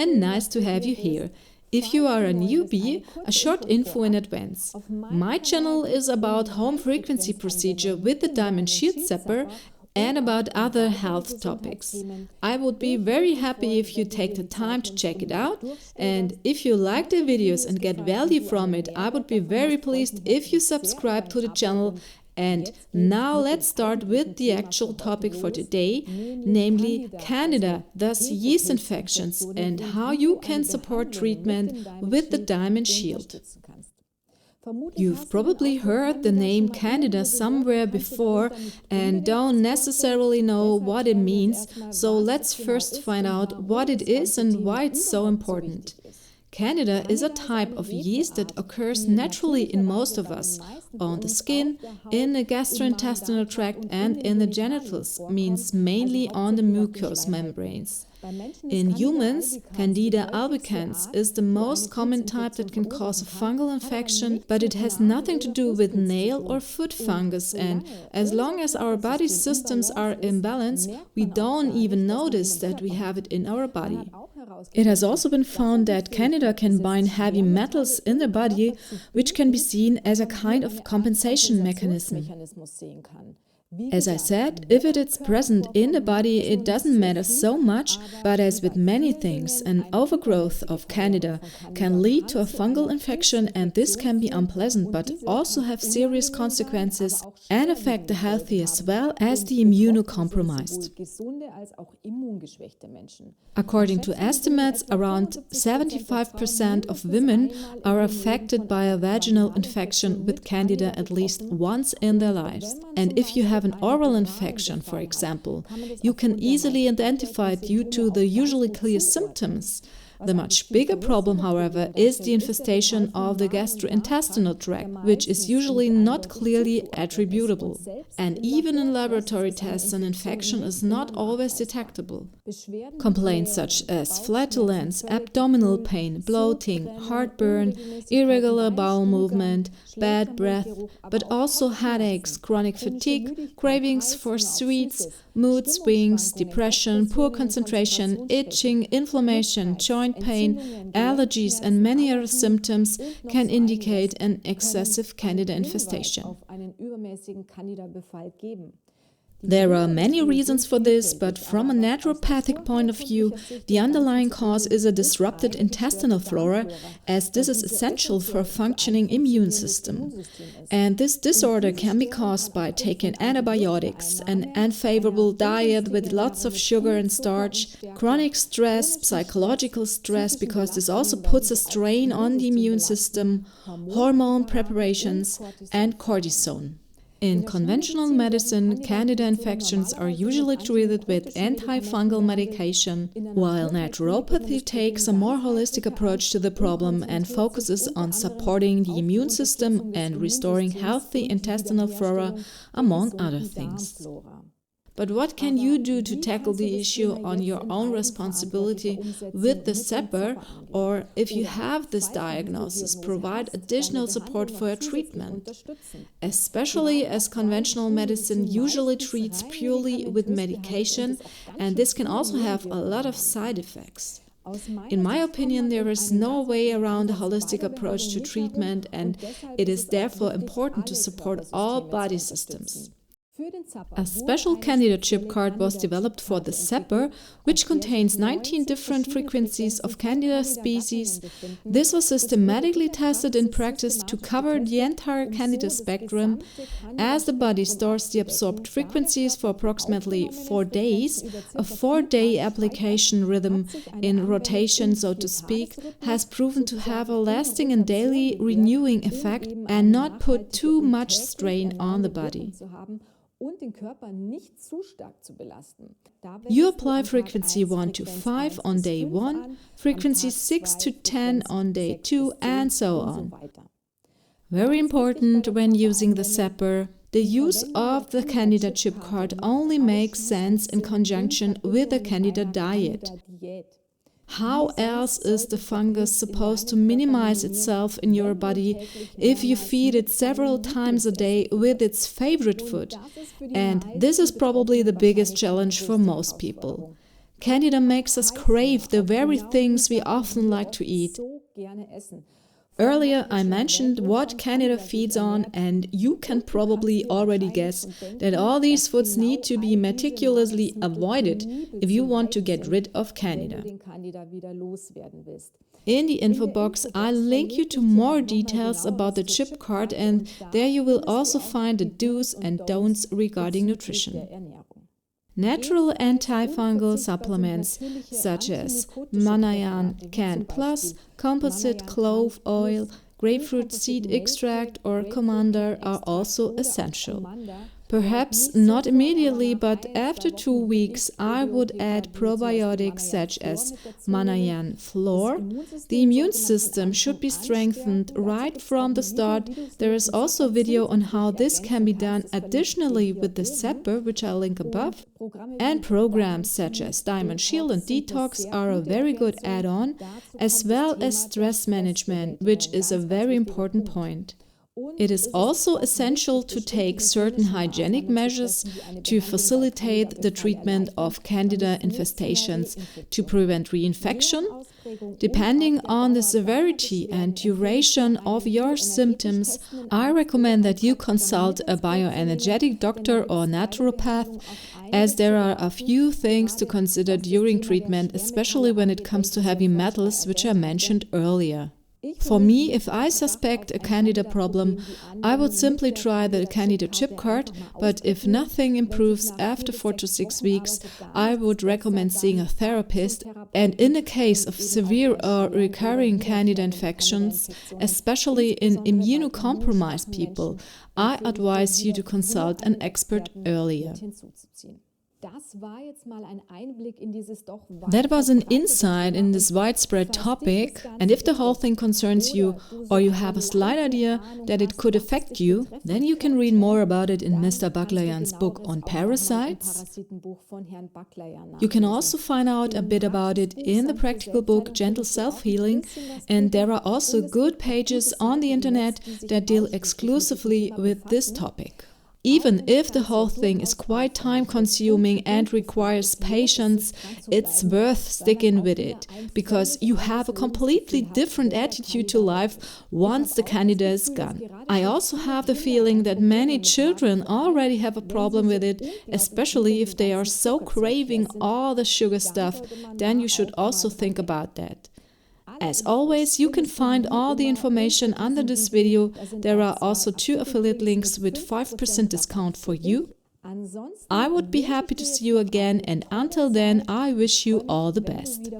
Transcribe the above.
and nice to have you here. If you are a newbie, a short info in advance. My channel is about home frequency procedure with the Diamond Shield Zapper and about other health topics. I would be very happy if you take the time to check it out, and if you like the videos and get value from it, I would be very pleased if you subscribe to the channel. And now let's start with the actual topic for today, namely Candida, thus yeast infections, and how you can support treatment with the Diamond Shield. You've probably heard the name Candida somewhere before and don't necessarily know what it means, so let's first find out what it is and why it's so important. Candida is a type of yeast that occurs naturally in most of us, on the skin, in the gastrointestinal tract and in the genitals, means mainly on the mucous membranes. In humans, Candida albicans is the most common type that can cause a fungal infection, but it has nothing to do with nail or foot fungus, and as long as our body systems are in balance, we don't even notice that we have it in our body. It has also been found that Candida can bind heavy metals in the body, which can be seen as a kind of compensation mechanism. As I said, if it is present in the body, it doesn't matter so much, but as with many things, an overgrowth of Candida can lead to a fungal infection, and this can be unpleasant but also have serious consequences and affect the healthy as well as the immunocompromised. According to estimates, around 75% of women are affected by a vaginal infection with Candida at least once in their lives. And if you have an oral infection, for example, you can easily identify it due to the usually clear symptoms. The much bigger problem, however, is the infestation of the gastrointestinal tract, which is usually not clearly attributable. And even in laboratory tests, an infection is not always detectable. Complaints such as flatulence, abdominal pain, bloating, heartburn, irregular bowel movement, bad breath, but also headaches, chronic fatigue, cravings for sweets, mood swings, depression, poor concentration, itching, inflammation, joint pain, allergies, and many other symptoms can indicate an excessive Candida infestation. There are many reasons for this, but from a naturopathic point of view, the underlying cause is a disrupted intestinal flora, as this is essential for a functioning immune system. And this disorder can be caused by taking antibiotics, an unfavorable diet with lots of sugar and starch, chronic stress, psychological stress, because this also puts a strain on the immune system, hormone preparations, and cortisone. In conventional medicine, Candida infections are usually treated with antifungal medication, while naturopathy takes a more holistic approach to the problem and focuses on supporting the immune system and restoring healthy intestinal flora, among other things. But what can you do to tackle the issue on your own responsibility with the Zapper, or if you have this diagnosis, provide additional support for your treatment? Especially as conventional medicine usually treats purely with medication, and this can also have a lot of side effects. In my opinion, there is no way around a holistic approach to treatment, and it is therefore important to support all body systems. A special Candida chip card was developed for the Zapper, which contains 19 different frequencies of Candida species. This was systematically tested in practice to cover the entire Candida spectrum, as the body stores the absorbed frequencies for approximately 4 days. A 4-day application rhythm in rotation, so to speak, has proven to have a lasting and daily renewing effect and not put too much strain on the body. You apply frequency 1 to 5 on day 1, frequency 6 to 10 on day 2, and so on. Very important when using the Zapper, the use of the Candida chip card only makes sense in conjunction with a Candida diet. How else is the fungus supposed to minimize itself in your body if you feed it several times a day with its favorite food? And this is probably the biggest challenge for most people. Candida makes us crave the very things we often like to eat. Earlier I mentioned what Candida feeds on, and you can probably already guess that all these foods need to be meticulously avoided if you want to get rid of Candida. In the info box, I'll link you to more details about the chip card, and there you will also find the do's and don'ts regarding nutrition. Natural antifungal supplements such as Manayan Can Plus, composite clove oil, grapefruit seed extract or Commander are also essential. Perhaps not immediately, but after 2 weeks I would add probiotics such as Manayan Flor. The immune system should be strengthened right from the start. There is also a video on how this can be done additionally with the Zapper, which I'll link above. And programs such as Diamond Shield and Detox are a very good add-on, as well as stress management, which is a very important point. It is also essential to take certain hygienic measures to facilitate the treatment of Candida infestations to prevent reinfection. Depending on the severity and duration of your symptoms, I recommend that you consult a bioenergetic doctor or naturopath, as there are a few things to consider during treatment, especially when it comes to heavy metals, which I mentioned earlier. For me, if I suspect a Candida problem, I would simply try the Candida chip card, but if nothing improves after 4 to 6 weeks, I would recommend seeing a therapist, and in the case of severe or recurring Candida infections, especially in immunocompromised people, I advise you to consult an expert earlier. That was an insight in this widespread topic, and if the whole thing concerns you, or you have a slight idea that it could affect you, then you can read more about it in Mr. Baklayan's book on parasites. You can also find out a bit about it in the practical book Gentle Self-Healing, and there are also good pages on the internet that deal exclusively with this topic. Even if the whole thing is quite time-consuming and requires patience, it's worth sticking with it, because you have a completely different attitude to life once the Candida is gone. I also have the feeling that many children already have a problem with it, especially if they are so craving all the sugar stuff, then you should also think about that. As always, you can find all the information under this video. There are also 2 affiliate links with 5% discount for you. I would be happy to see you again, and until then, I wish you all the best.